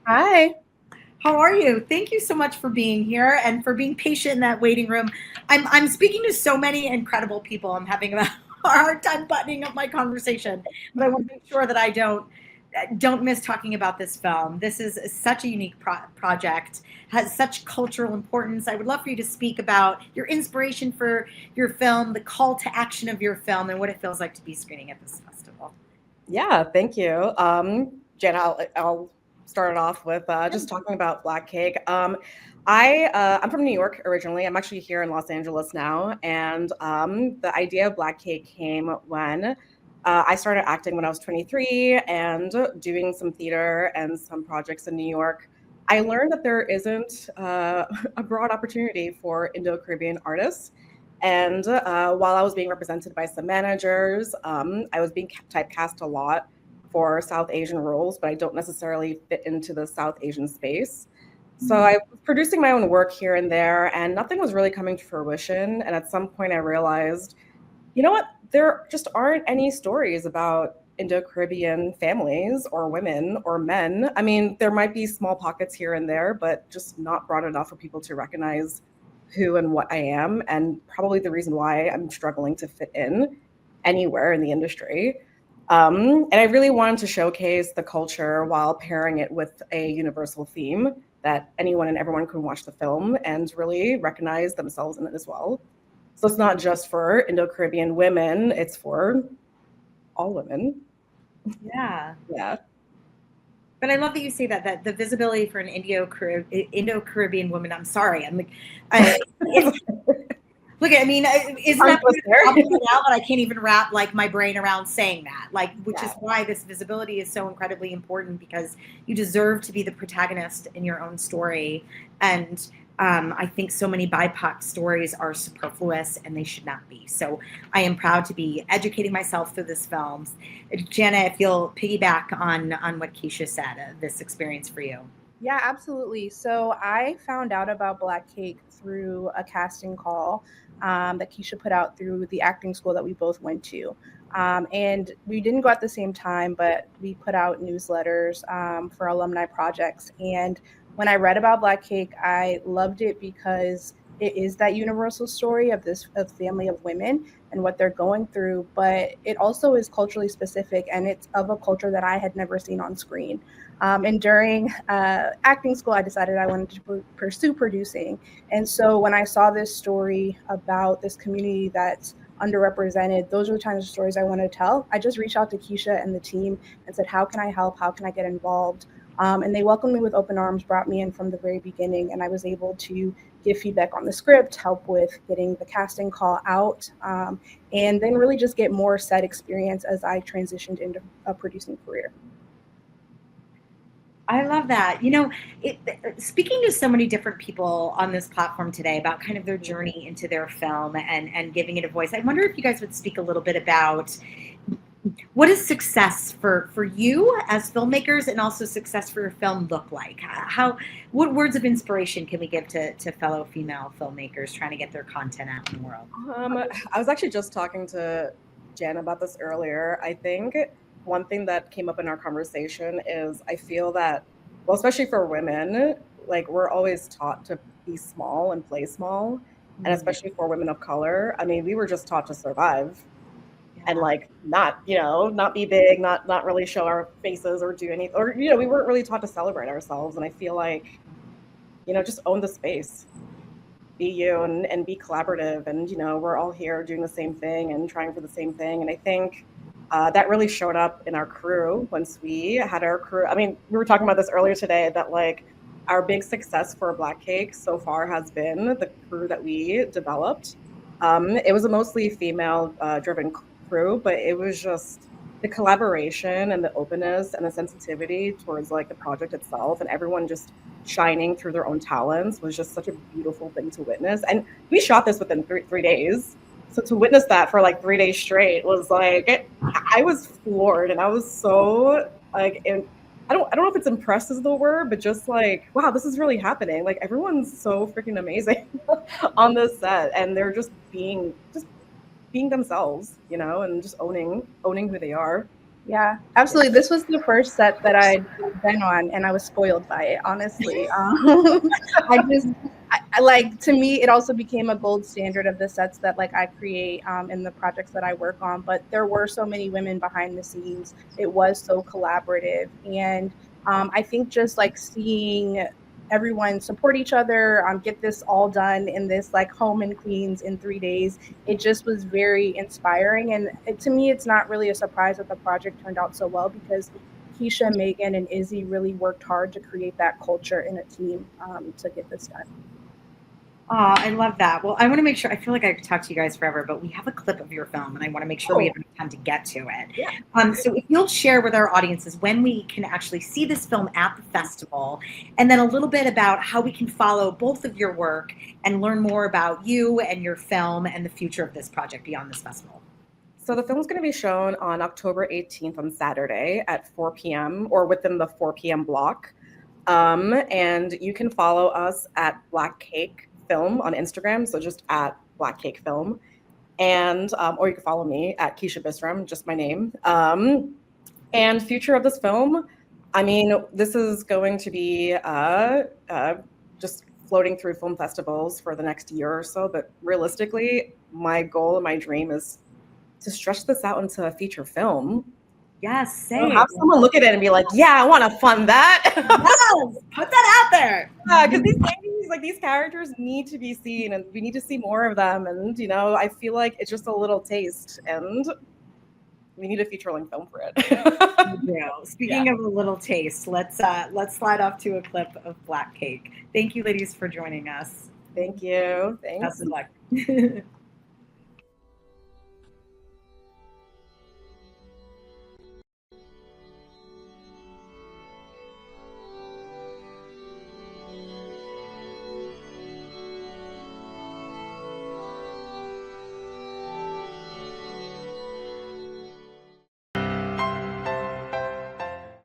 Hi. How are you? Thank you so much for being here and for being patient in that waiting room. I'm speaking to so many incredible people. I'm having a hard time buttoning up my conversation, but I want to make sure that I don't miss talking about this film. This is such a unique project, has such cultural importance. I would love for you to speak about your inspiration for your film, the call to action of your film, and what it feels like to be screening at this festival. Yeah, thank you. Jenna, I'll start it off with just talking about Black Cake. I'm from New York originally. I'm actually here in Los Angeles now, and the idea of Black Cake came when I started acting when I was 23 and doing some theater and some projects in New York. I learned that there isn't a broad opportunity for Indo-Caribbean artists. And while I was being represented by some managers, I was being typecast a lot for South Asian roles, but I don't necessarily fit into the South Asian space. So I was producing my own work here and there, and nothing was really coming to fruition. And at some point, I realized, you know what? There just aren't any stories about Indo-Caribbean families or women or men. I mean, there might be small pockets here and there, but just not broad enough for people to recognize who and what I am, and probably the reason why I'm struggling to fit in anywhere in the industry. And I really wanted to showcase the culture while pairing it with a universal theme that anyone and everyone can watch the film and really recognize themselves in it as well. So it's not just for Indo-Caribbean women, it's for all women. Yeah. Yeah. But I love that you say that the visibility for an Indo-Caribbean woman. I'm sorry. I'm like, it's, look. I mean, isn't Tongue that part of the twister. problem now that I can't even wrap like my brain around saying that? Like, which Yeah. is why this visibility is so incredibly important because you deserve to be the protagonist in your own story. And I think so many BIPOC stories are superfluous and they should not be. So I am proud to be educating myself through this film. Jana, if you'll piggyback on what Keisha said, this experience for you. Yeah, absolutely. So I found out about Black Cake through a casting call that Keisha put out through the acting school that we both went to. And we didn't go at the same time, but we put out newsletters for alumni projects. And when I read about Black Cake, I loved it because it is that universal story of this of family of women and what they're going through, but it also is culturally specific and it's of a culture that I had never seen on screen. And during acting school, I decided I wanted to pursue producing. And so when I saw this story about this community that's underrepresented, those are the kinds of stories I want to tell. I just reached out to Keisha and the team and said, how can I help? How can I get involved? And they welcomed me with open arms, brought me in from the very beginning, and I was able to give feedback on the script, help with getting the casting call out, and then really just get more set experience as I transitioned into a producing career. I love that. Speaking to so many different people on this platform today about kind of their journey into their film and giving it a voice, I wonder if you guys would speak a little bit about what does success for you as filmmakers and also success for your film look like? What words of inspiration can we give to fellow female filmmakers trying to get their content out in the world? I was actually just talking to Jen about this earlier. I think one thing that came up in our conversation is I feel that, well, especially for women, like we're always taught to be small and play small. And Mm, especially for women of color, I mean, we were just taught to survive and yeah. like not, not be big, not really show our faces or do anything, or we weren't really taught to celebrate ourselves. And I feel like, just own the space, be you, and be collaborative, and we're all here doing the same thing and trying for the same thing. And I think that really showed up in our crew once we had our crew. I mean, we were talking about this earlier today that like our big success for Black Cake so far has been the crew that we developed. It was a mostly female driven crew, but it was just the collaboration and the openness and the sensitivity towards like the project itself, and everyone just shining through their own talents was just such a beautiful thing to witness. And we shot this within three days. So to witness that for like 3 days straight was like, I was floored, and I was so like, I don't know if it's impressed is the word, but just like, wow, this is really happening. Like everyone's so freaking amazing on this set, and they're just being themselves, and just owning who they are. Yeah, absolutely. This was the first set that I'd been on, and I was spoiled by it, honestly. I just, I like, to me, it also became a gold standard of the sets that like I create in the projects that I work on. But there were so many women behind the scenes. It was so collaborative, and I think just like seeing everyone support each other, get this all done in this like home in Queens in 3 days, it just was very inspiring. And to me, it's not really a surprise that the project turned out so well because Keisha, Megan, and Izzy really worked hard to create that culture in a team to get this done. Oh, I love that. Well, I want to make sure, I feel like I could talk to you guys forever, but we have a clip of your film and I want to make sure we have enough time to get to it. Yeah. So if you'll share with our audiences when we can actually see this film at the festival, and then a little bit about how we can follow both of your work and learn more about you and your film and the future of this project beyond this festival. So the film's going to be shown on October 18th on Saturday at 4 p.m. or within the 4 p.m. block. And you can follow us at Black Cake Film on Instagram, so just at Black Cake Film, and or you can follow me at Keisha Bisram, just my name. And future of this film, I mean, this is going to be just floating through film festivals for the next year or so. But realistically, my goal and my dream is to stretch this out into a feature film. Yes, same. Have someone look at it and be like, yeah, I want to fund that. Yes, put that out there. Yeah, because these ladies, like these characters need to be seen and we need to see more of them. And, you know, I feel like it's just a little taste and we need a feature-length film for it. Speaking of a little taste, let's slide off to a clip of Black Cake. Thank you, ladies, for joining us. Thank you. Thanks. Best of luck.